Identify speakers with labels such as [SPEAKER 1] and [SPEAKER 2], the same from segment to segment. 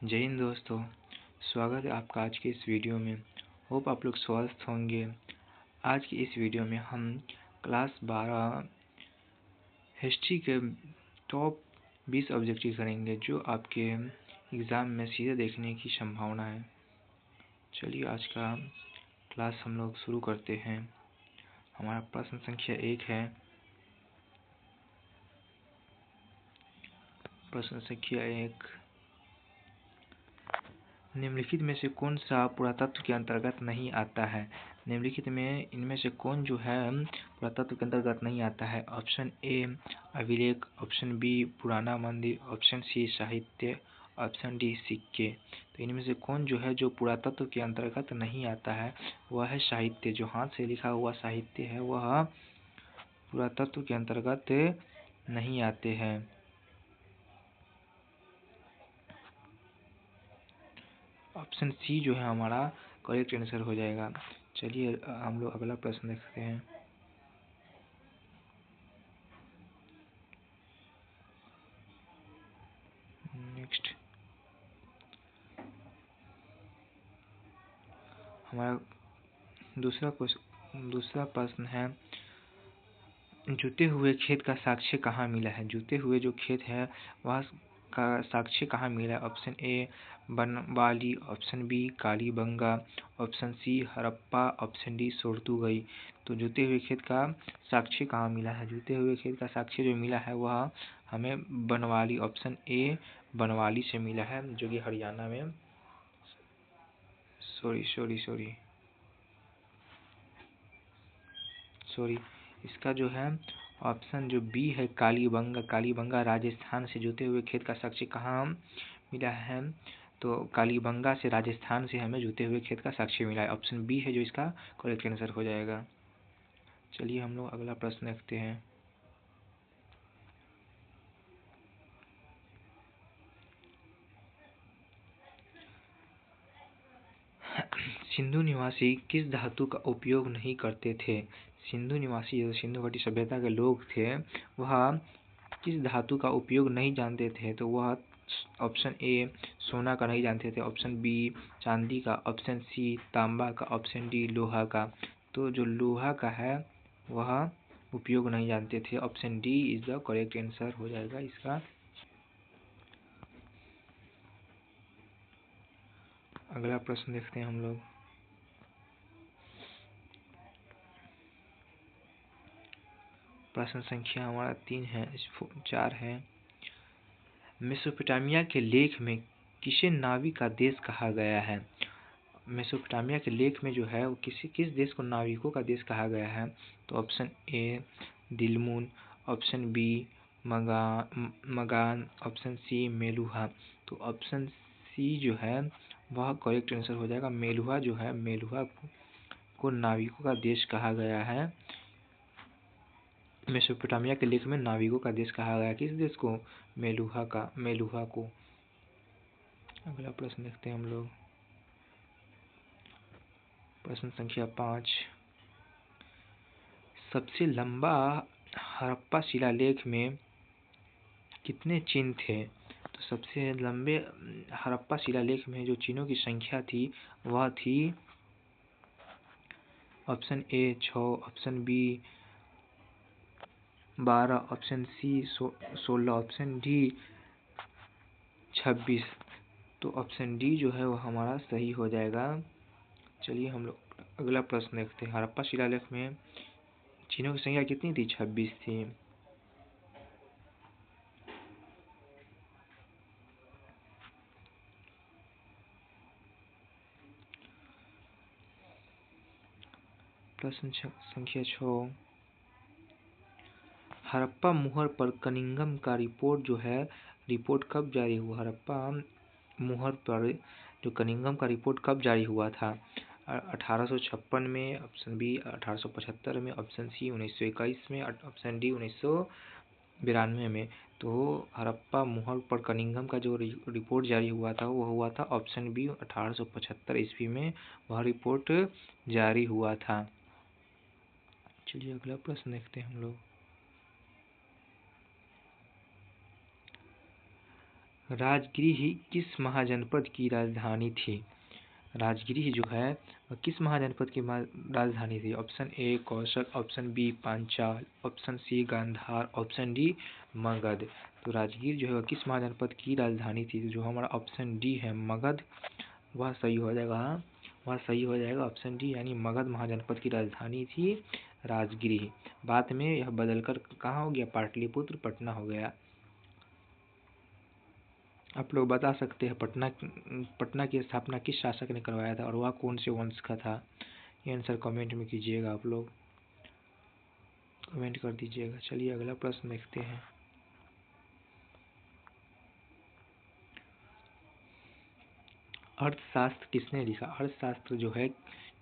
[SPEAKER 1] जय हिंद दोस्तों, स्वागत है आपका आज के इस वीडियो में। होप आप लोग स्वस्थ होंगे। आज की इस वीडियो में हम क्लास 12 हिस्ट्री के टॉप 20 ऑब्जेक्टिव करेंगे जो आपके एग्ज़ाम में सीधे देखने की संभावना है। चलिए आज का क्लास हम लोग शुरू करते हैं। हमारा प्रश्न संख्या 1 है। प्रश्न संख्या 1, निम्नलिखित में से कौन सा पुरातत्व के अंतर्गत नहीं आता है? निम्नलिखित में इनमें से कौन जो है पुरातत्व के अंतर्गत नहीं आता है? ऑप्शन ए अभिलेख, ऑप्शन बी पुराना मंदिर, ऑप्शन सी साहित्य, ऑप्शन डी सिक्के। तो इनमें से कौन जो है जो पुरातत्व के अंतर्गत नहीं आता है वह है साहित्य। जो हाथ से लिखा हुआ साहित्य है वह पुरातत्व के अंतर्गत नहीं आते हैं। ऑप्शन सी जो है हमारा करेक्ट आंसर हो जाएगा। चलिए हम लोग अगला प्रश्न देखते हैं। नेक्स्ट हमारा दूसरा प्रश्न है, जुते हुए खेत का साक्ष्य कहाँ मिला है? जुते हुए जो खेत है वह का साक्ष्य कहाँ मिला है? Option A Banawali, option B Kalibanga, option C Harappa, option D Shortugai. तो जुते हुए खेत का साक्ष्य कहाँ मिला है? जुते हुए खेत का साक्ष्य जो मिला है वह हमें बनवाली, ऑप्शन ए बनवाली से मिला है जो कि हरियाणा में सॉरी इसका जो है ऑप्शन जो बी है कालीबंगा। कालीबंगा राजस्थान से जुते हुए खेत का साक्ष्य कहाँ मिला है? तो कालीबंगा से राजस्थान से हमें जुते हुए खेत का साक्ष्य मिला है। ऑप्शन बी है जो इसका करेक्ट आंसर हो जाएगा। चलिए हम लोग अगला प्रश्न देखते हैं। सिंधु निवासी किस धातु का उपयोग नहीं करते थे? सिंधु निवासी जो सिंधु घाटी सभ्यता के लोग थे वह किस धातु का उपयोग नहीं जानते थे? तो वह ऑप्शन ए सोना का नहीं जानते थे, ऑप्शन बी चांदी का, ऑप्शन सी तांबा का, ऑप्शन डी लोहा का। तो जो लोहा का है वह उपयोग नहीं जानते थे। Option D is the correct answer हो जाएगा इसका। अगला प्रश्न देखते हैं हम लोग। प्रश्न संख्या हमारा 4 है। मेसोपोटामिया के लेख में किसे नावी का देश कहा गया है? मेसोपोटामिया के लेख में जो है वो किस देश को नाविकों का देश कहा गया है? तो option A Dilmun, option B Magan, option C Meluhha. तो ऑप्शन सी जो है वह करेक्ट आंसर हो जाएगा। मेलुहा जो है मेलुहा को नाविकों का देश कहा गया है। मेसोपोटामिया के लेख में नाविकों का देश कहा गया किस देश को? मेलुहा को। अगला प्रश्न देखते हैं हम लोग। प्रश्न संख्या 5, सबसे लंबा हड़प्पा शिलालेख में कितने चिन्ह थे? तो सबसे लंबे हड़प्पा शिलालेख में जो चिन्हों की संख्या थी वह थी option A 6, option B 12, option C 16, option D 26। तो ऑप्शन डी जो है वो हमारा सही हो जाएगा। चलिए हम लोग अगला प्रश्न देखते हैं। हड़प्पा शिलालेख में चिन्हों की संख्या कितनी थी? 26 थी। प्रश्न संख्या 6, हड़प्पा मुहर पर कनिंघम का रिपोर्ट कब जारी हुआ? हड़प्पा मुहर पर जो कनिंघम का रिपोर्ट कब जारी हुआ था? 1856 में, ऑप्शन बी 1875 में, ऑप्शन सी 1921 में, ऑप्शन डी 1992 में। तो हड़प्पा मुहर पर कनिंघम का जो रिपोर्ट जारी हुआ था वो हुआ था ऑप्शन बी 1875 ईस्वी में वह रिपोर्ट जारी हुआ था। चलिए अगला प्रश्न देखते हैं हम लोग। राजगृह किस महाजनपद की राजधानी थी? राजगृह जो है वह किस महाजनपद की राजधानी थी? Option A Kaushal, option B Panchal, option C Gandhar, option D Magadh. तो राजगीर जो है वह किस महाजनपद की राजधानी थी? जो हमारा ऑप्शन डी है मगध, वह सही हो जाएगा। हाँ, वह सही हो जाएगा ऑप्शन डी, यानी मगध महाजनपद की राजधानी थी राजगृह। बाद में यह बदलकर कहाँ हो गया? पाटलिपुत्र, पटना हो गया। आप लोग बता सकते हैं पटना की स्थापना किस शासक ने करवाया था और वह कौन से वंश का था? ये आंसर कमेंट में कीजिएगा, आप लोग कमेंट कर दीजिएगा। चलिए अगला प्रश्न देखते हैं। अर्थशास्त्र किसने लिखा? अर्थशास्त्र जो है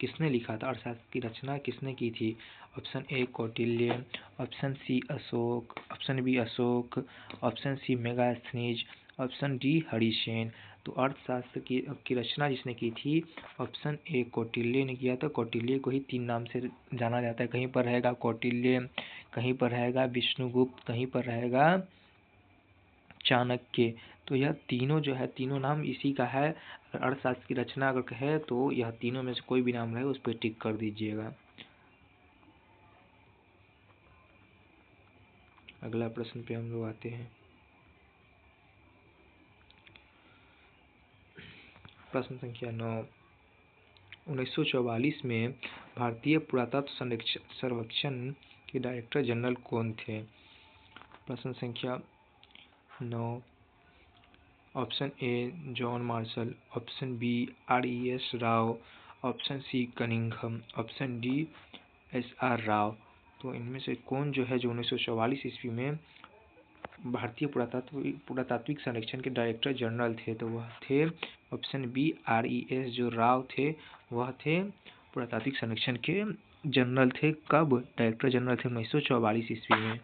[SPEAKER 1] किसने लिखा था? अर्थशास्त्र की रचना किसने की थी? Option A Kautilya, option C Ashok, option B Ashok, option C Megasthenes, option D Harisen. तो अर्थशास्त्र की रचना जिसने की थी ऑप्शन ए कौटिल्य ने किया था। कौटिल्य को ही 3 नाम से जाना जाता है, कहीं पर रहेगा कौटिल्य, कहीं पर रहेगा विष्णुगुप्त, कहीं पर रहेगा चाणक्य। तो यह तीनों जो है, तीनों नाम इसी का है। अर्थशास्त्र की रचना अगर कहे तो यह तीनों में से कोई भी नाम रहे उस पर टिक कर दीजिएगा। अगला प्रश्न पे हम लोग आते हैं। प्रश्न संख्या 9। 1944 में भारतीय पुरातत्व सर्वेक्षण के डायरेक्टर जनरल कौन थे? प्रश्न संख्या 9। Option A John Marshall, option B RES Rao, option C Cunningham, option D SR Rao. तो इनमें से कौन जो है जो 1944 ईस्वी में भारतीय पुरातात्विक संरक्षण के डायरेक्टर जनरल थे? तो वह थे ऑप्शन बी RES जो राव थे, वह थे पुरातात्विक संरक्षण के जनरल थे। कब डायरेक्टर जनरल थे? 1944 ईस्वी में।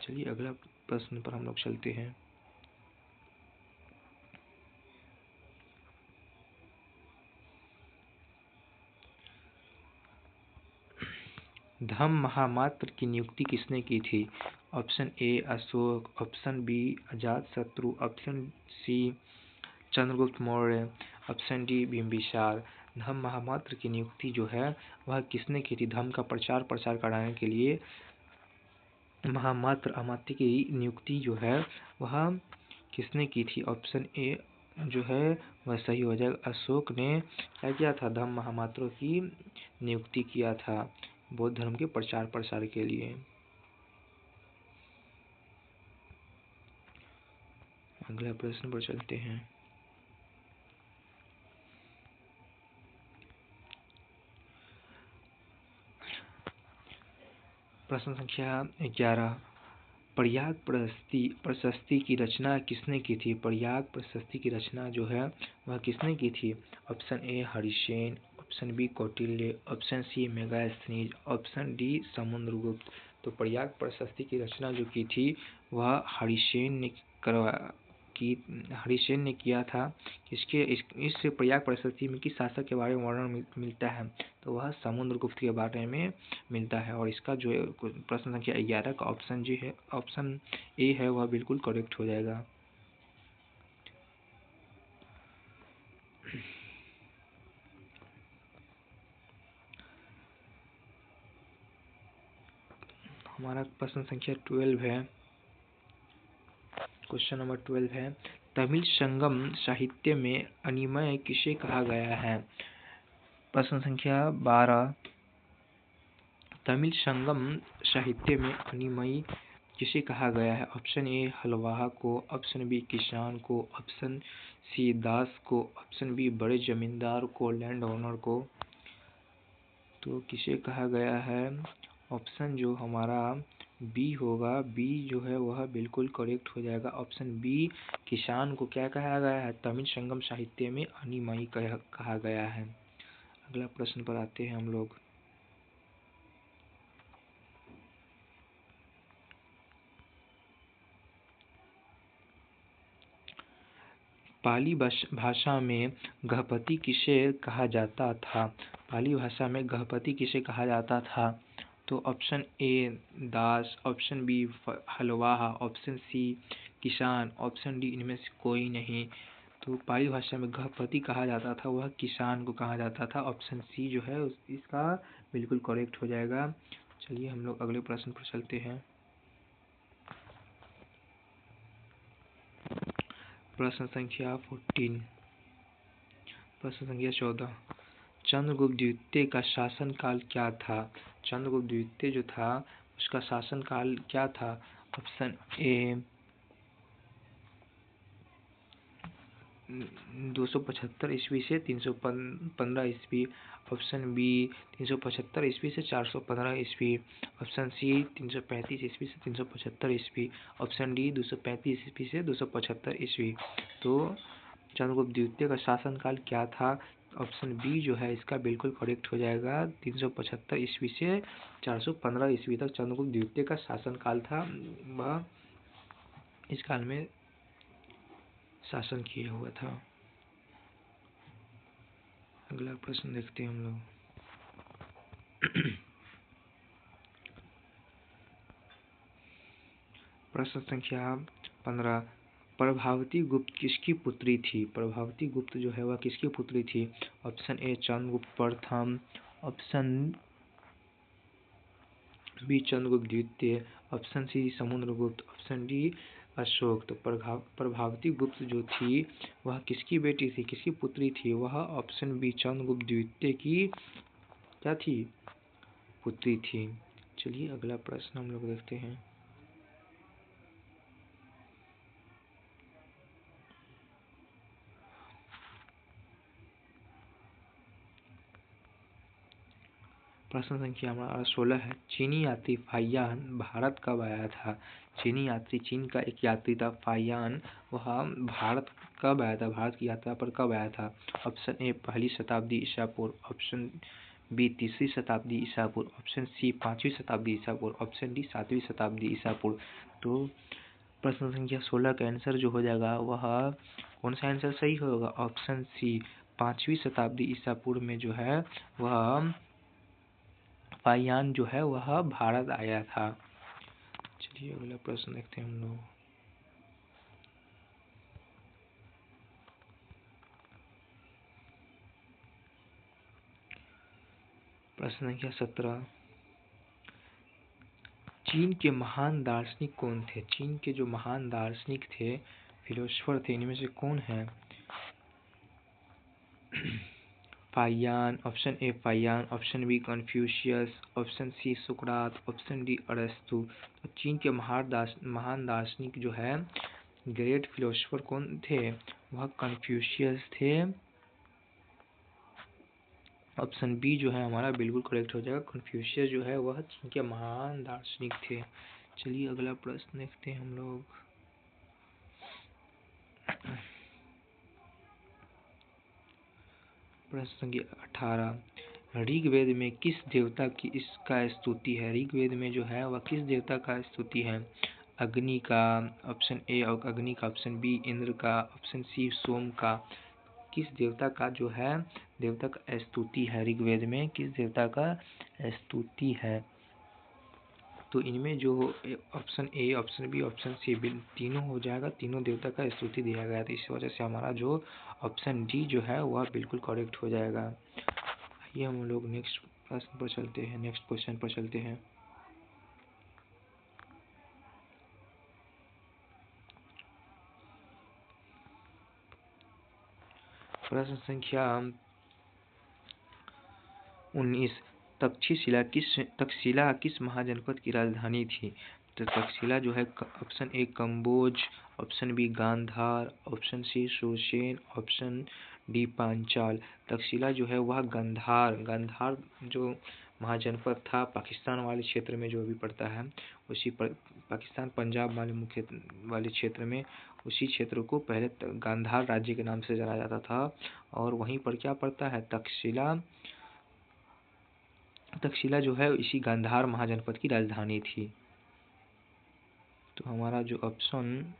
[SPEAKER 1] चलिए अगला प्रश्न पर हम लोग चलते हैं। धम्म महामात्र की नियुक्ति किसने की थी? Option A Ashok, option B Ajatashatru, option C Chandragupta Maurya, option D Bimbisara. धम्म महामात्र की नियुक्ति जो है वह किसने की थी? धम्म का प्रचार प्रसार कराने के लिए महामात्र अमात्य की नियुक्ति जो है वह किसने की थी? ऑप्शन ए जो है वह सही हो जाएगा। अशोक ने क्या किया था? धम्म महामात्रों की नियुक्ति किया था बौद्ध धर्म के प्रचार प्रसार के लिए। अगला प्रश्न पर चलते हैं। प्रश्न संख्या 11। प्रयाग प्रशस्ति की रचना किसने की थी? प्रयाग प्रशस्ति की रचना जो है वह किसने की थी? Option A Harisen, option B Kautilya, option C Megasthenes, option D Samudragupta. तो प्रयाग प्रशस्ति की रचना जो की थी वह हरिसेन ने किया था। इस प्रयाग प्रशस्ति में किस शासक के बारे में वर्णन मिलता है? तो वह समुद्रगुप्त के बारे में मिलता है। और इसका जो प्रश्न संख्या 11 का ऑप्शन जी है, ऑप्शन ए है, वह बिल्कुल करेक्ट हो जाएगा। हमारा प्रश्न संख्या 12 है। क्वेश्चन नंबर 12 है, तमिल संगम साहित्य में अनिमय किसे कहा गया है? प्रश्न संख्या 12। तमिल संगम साहित्य में अनिमय किसे कहा गया है? ऑप्शन ए हलवाहा को, ऑप्शन बी किसान को, ऑप्शन सी दास को, ऑप्शन बी बड़े जमींदार को, लैंड ओनर को। तो किसे कहा गया है? ऑप्शन जो हमारा बी होगा, बी जो है वह बिल्कुल करेक्ट हो जाएगा। ऑप्शन बी किसान को क्या कहा गया है? तमिल संगम साहित्य में अनिमय कहा गया है। अगला प्रश्न पर आते हैं हम लोग। पाली भाषा में गहपति किसे कहा जाता था? पाली भाषा में गहपति किसे कहा जाता था? तो ऑप्शन ए दास, ऑप्शन बी हलवाहा, ऑप्शन सी किसान, ऑप्शन डी इनमें से कोई नहीं। तो पाली भाषा में गृहपति कहा जाता था, वह किसान को कहा जाता था। ऑप्शन सी जो है इसका बिल्कुल करेक्ट हो जाएगा। चलिए हम लोग अगले प्रश्न पर चलते हैं। प्रश्न संख्या 14, प्रश्न संख्या 14, चंद्रगुप्त द्वितीय का शासनकाल क्या था? चंद्रगुप्त द्वितीय जो था उसका शासनकाल क्या था? ऑप्शन ए 275 ईस्वी से 315 ईस्वी, ऑप्शन बी 375 ईस्वी से 415 ईस्वी, ऑप्शन सी 335 ईस्वी से 375 ईस्वी, ऑप्शन डी 235 ईस्वी से 275 ईस्वी। तो चंद्रगुप्त द्वितीय का शासनकाल क्या था? ऑप्शन बी जो है इसका बिल्कुल करेक्ट हो जाएगा। 375 ईस्वी से 415 ईस्वी तक चंद्रगुप्त द्वितीय का शासनकाल था। वह इस काल में शासन किया हुआ था। अगला प्रश्न देखते हैं हम लोग। प्रश्न संख्या 15, प्रभावती गुप्त किसकी पुत्री थी? प्रभावती गुप्त जो है वह किसकी पुत्री थी? ऑप्शन ए चंद्रगुप्त प्रथम, ऑप्शन बी चंद्रगुप्त द्वितीय, option C Samudragupta, option D Ashok. तो प्रभावती गुप्त जो थी वह किसकी बेटी थी, किसकी पुत्री थी? वह ऑप्शन बी चंद्रगुप्त द्वितीय की क्या थी? पुत्री थी। चलिए अगला प्रश्न हम लोग देखते हैं। प्रश्न संख्या हमारा 16 है। चीनी यात्री फाहियान भारत कब आया था? चीनी यात्री, चीन का एक यात्री था फाहियान, वह भारत कब आया था, भारत की यात्रा पर कब आया था? ऑप्शन ए पहली शताब्दी ईसा पूर्व, ऑप्शन बी तीसरी शताब्दी ईसा पूर्व, ऑप्शन सी 5वीं शताब्दी ईसा पूर्व, ऑप्शन डी 7वीं शताब्दी ईसा पूर्व। तो प्रश्न संख्या 16 का आंसर जो हो जाएगा वह कौन सा आंसर सही होगा? ऑप्शन सी 5वीं शताब्दी ईसा पूर्व में जो है वह फाहियान जो है वह भारत आया था। चलिए अगला प्रश्न देखते हैं हम लोग। प्रश्न संख्या 17, चीन के महान दार्शनिक कौन थे? चीन के जो महान दार्शनिक थे, फिलोसफर थे, इनमें से कौन है? Fahien, option A Fahien, option B Confucius, option C सुकरात, ऑप्शन डी अरस्तु। तो चीन के महान दार्शनिक जो है, ग्रेट फिलोसफर कौन थे? वह कन्फ्यूशियस थे। ऑप्शन बी जो है हमारा बिल्कुल करेक्ट हो जाएगा। कन्फ्यूशियस जो है वह चीन के महान दार्शनिक थे। चलिए अगला प्रश्न देखते हैं हम लोग। प्रश्न संख्या 18, ऋग्वेद में किस देवता की इसका स्तुति है? ऋग्वेद में जो है वह किस देवता का स्तुति है? अग्नि का, ऑप्शन ए अग्नि का, ऑप्शन बी इंद्र का, ऑप्शन सी सोम का। किस देवता का जो है देवता का स्तुति है? ऋग्वेद में किस देवता का स्तुति है? तो इनमें जो option A, option B, option C तीनों हो जाएगा। तीनों देवता का स्तुति दिया गया था, इस वजह से हमारा जो ऑप्शन डी जो है वह बिल्कुल करेक्ट हो जाएगा। आइए हम लोग नेक्स्ट प्रश्न पर चलते हैं, नेक्स्ट क्वेश्चन पर चलते हैं। प्रश्न संख्या 19, तक्षशिला किस महाजनपद की राजधानी थी? तो तक्षशिला जो है option A Kamboj, option B Gandhar, option C शोशेन, ऑप्शन डी पांचाल। तक्षशिला जो है वह गांधार जो महाजनपद था पाकिस्तान वाले क्षेत्र में जो भी पड़ता है, उसी पर पाकिस्तान पंजाब वाले मुख्य वाले क्षेत्र में, उसी क्षेत्र को पहले गांधार राज्य के नाम से जाना जाता था। और वहीं पर क्या पड़ता है? तक्षशिला जो है इसी गांधार महाजनपद की राजधानी थी। तो हमारा जो ऑप्शन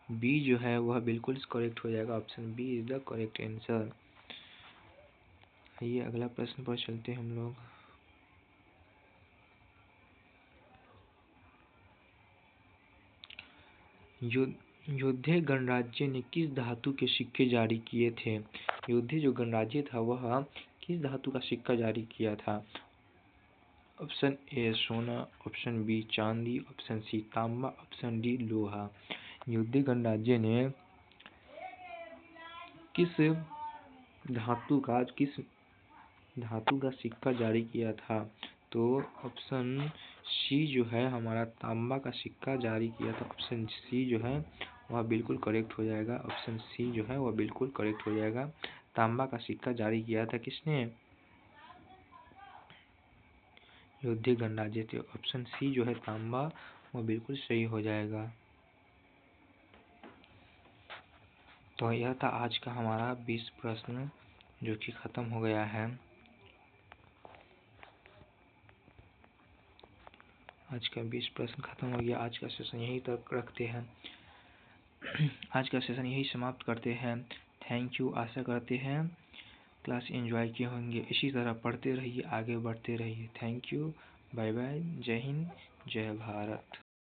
[SPEAKER 1] बी जो है वह बिल्कुल करेक्ट हो जाएगा। Option B is the correct answer. आइए अगला प्रश्न पर चलते हैं हम लोग। योद्धे गणराज्य ने किस धातु के सिक्के जारी किए थे? योद्धे जो गणराज्य था वह किस धातु का सिक्का जारी किया था? ऑप्शन ए सोना, ऑप्शन बी चांदी, ऑप्शन सी तांबा, ऑप्शन डी लोहा। योद्धे गणराज्य ने किस धातु का सिक्का जारी किया था? तो ऑप्शन सी जो है हमारा तांबा का सिक्का जारी किया था। ऑप्शन सी जो है वह बिल्कुल करेक्ट हो जाएगा। ऑप्शन सी जो है वह बिल्कुल करेक्ट हो जाएगा। तांबा का सिक्का जारी किया था किसने? योद्धे गणराज्य थे। ऑप्शन सी जो है तांबा वह बिल्कुल सही हो जाएगा। तो यह था आज का हमारा 20 प्रश्न जो कि खत्म हो गया है। आज का 20 प्रश्न खत्म हो गया। आज का सेशन यहीं तक रखते हैं। आज का सेशन यही समाप्त करते हैं। Thank you. आशा करते हैं क्लास एंजॉय किए होंगे। इसी तरह पढ़ते रहिए, आगे बढ़ते रहिए। Thank you. Bye bye. जय हिंद, जय भारत।